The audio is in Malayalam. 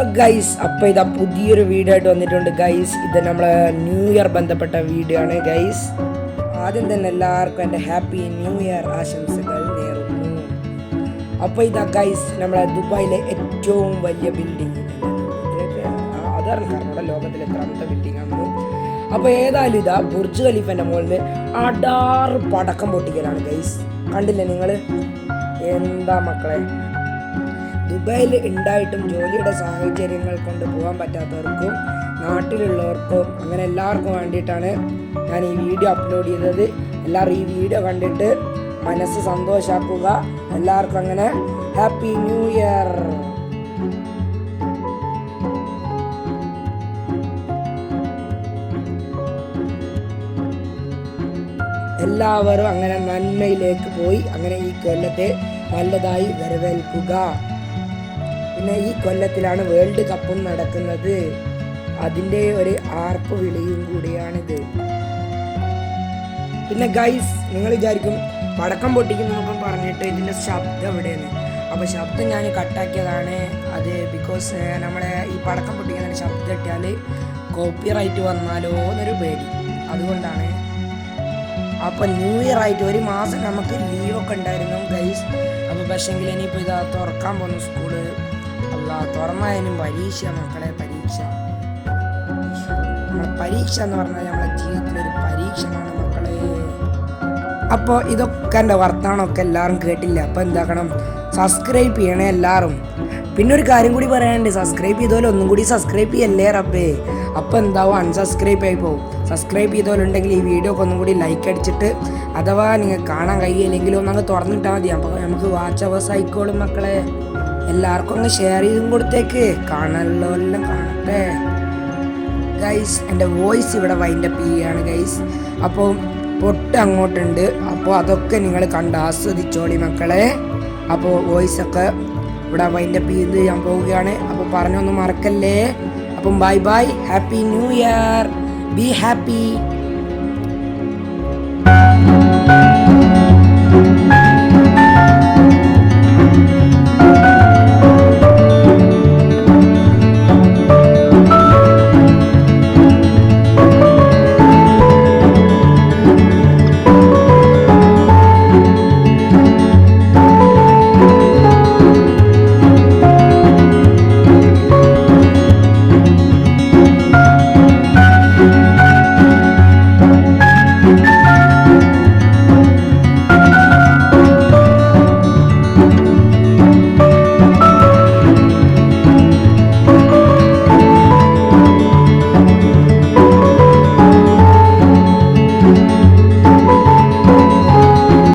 ഹലോ ഗൈസ്, അപ്പോൾ ഇതാ പുതിയൊരു വീഡിയോ ആയിട്ട് വന്നിട്ടുണ്ട് ഗൈസ്. ഇത് നമ്മളെ ന്യൂ ഇയർ ബന്ധപ്പെട്ട വീഡിയോ ആണ് ഗൈസ്. ആദ്യം തന്നെ എല്ലാവർക്കും എൻ്റെ ഹാപ്പി ന്യൂ ഇയർ ആശംസകൾ നേരുന്നു. അപ്പോൾ ഇതാ ഗൈസ്, നമ്മളെ ദുബായിലെ ഏറ്റവും വലിയ ബിൽഡിംഗ് അതാണ് നമ്മുടെ ലോകത്തിലെ എത്രാമത്തെ ബിൽഡിംഗ് ആണ്. അപ്പോൾ ഏതായാലും ഇതാ ബുർജ് ഖലീഫൻ്റെ മുകളിൽ അടാറ് പടക്കം പൊട്ടിക്കലാണ് ഗൈസ്. കണ്ടില്ലേ നിങ്ങൾ? എന്താ മക്കളെ, ദുബായിൽ ഉണ്ടായിട്ടും ജോലിയുടെ സാഹചര്യങ്ങൾ കൊണ്ട് പോകാൻ പറ്റാത്തവർക്കും നാട്ടിലുള്ളവർക്കും അങ്ങനെ എല്ലാവർക്കും വേണ്ടിയിട്ടാണ് ഞാൻ ഈ വീഡിയോ അപ്ലോഡ് ചെയ്തത്. എല്ലാവരും ഈ വീഡിയോ കണ്ടിട്ട് മനസ്സ് സന്തോഷാക്കുക. എല്ലാവർക്കും അങ്ങനെ ഹാപ്പി ന്യൂ ഇയർ. എല്ലാവരും അങ്ങനെ നന്മയിലേക്ക് പോയി അങ്ങനെ ഈ കൊല്ലത്തെ നല്ലതായി വരവേൽക്കുക. പിന്നെ ഈ കൊല്ലത്തിലാണ് വേൾഡ് കപ്പും നടക്കുന്നത്. അതിൻ്റെ ഒരു ആർപ്പ് വിളിയും കൂടിയാണിത്. പിന്നെ ഗൈസ്, നിങ്ങൾ വിചാരിക്കും പടക്കം പൊട്ടിക്കുന്നൊക്കെ പറഞ്ഞിട്ട് ഇതിൻ്റെ ശബ്ദം എവിടെയാണ്. അപ്പോൾ ശബ്ദം ഞാൻ കട്ടാക്കിയതാണ്. അത് ബിക്കോസ് നമ്മളെ ഈ പടക്കം പൊട്ടിക്കുന്ന ശബ്ദം ഇട്ടാൽ കോപ്പിറൈറ്റ് വന്നാലോ എന്നൊരു പേടി, അതുകൊണ്ടാണ്. അപ്പോൾ ന്യൂ ഇയർ ആയിട്ട് ഒരു മാസം നമുക്ക് ലീവൊക്കെ ഉണ്ടായിരുന്നു ഗൈസ്. അപ്പോൾ പക്ഷേങ്കിൽ ഇനിയിപ്പോൾ ഇതാ തുറക്കാൻ പോകുന്നു സ്കൂള്. തുറന്നതിനും പരീക്ഷ മക്കളെ, പരീക്ഷ എന്ന് പറഞ്ഞാൽ നമ്മളെ ജീവിതത്തിലൊരു പരീക്ഷയാണ് മക്കളെ. അപ്പോൾ ഇതൊക്കെ എൻ്റെ വർത്തമാനമൊക്കെ എല്ലാവരും കേട്ടില്ല. അപ്പോൾ എന്താക്കണം, സബ്സ്ക്രൈബ് ചെയ്യണേ എല്ലാവരും. പിന്നെ ഒരു കാര്യം കൂടി പറയാനുണ്ട്, സബ്സ്ക്രൈബ് ചെയ്തോലെ ഒന്നും കൂടി സബ്സ്ക്രൈബ് ചെയ്യല്ലേ റബ്ബേ. അപ്പോൾ എന്താവും, അൺസബ്സ്ക്രൈബ് ആയി പോകും. സബ്സ്ക്രൈബ് ചെയ്തോലുണ്ടെങ്കിൽ ഈ വീഡിയോക്ക് ഒന്നും കൂടി ലൈക്ക് അടിച്ചിട്ട്, അഥവാ നിങ്ങൾ കാണാൻ കഴിയില്ലെങ്കിലും ഒന്നങ്ങ് തുറന്നിട്ടാൽ മതി. അപ്പോൾ നമുക്ക് വാച്ച് അവേഴ്സ് ആയിക്കോളും മക്കളെ. എല്ലാവർക്കും ഒന്ന് ഷെയർ ചെയ്തും കൊടുത്തേക്ക്, കാണാനുള്ളവരെല്ലാം കാണട്ടെ ഗൈസ്. എൻ്റെ വോയിസ് ഇവിടെ വൈൻഡപ്പ് ചെയ്യുകയാണ് ഗൈസ്. അപ്പോൾ പൊട്ട് അങ്ങോട്ടുണ്ട്. അപ്പോൾ അതൊക്കെ നിങ്ങൾ കണ്ട് ആസ്വദിച്ചോളി മക്കളെ. അപ്പോൾ വോയിസൊക്കെ ഇവിടെ വൈൻഡപ്പ് ചെയ്ത് ഞാൻ പോവുകയാണ്. അപ്പോൾ പറഞ്ഞൊന്നും മറക്കല്ലേ. അപ്പം bye bye, happy new year, be happy.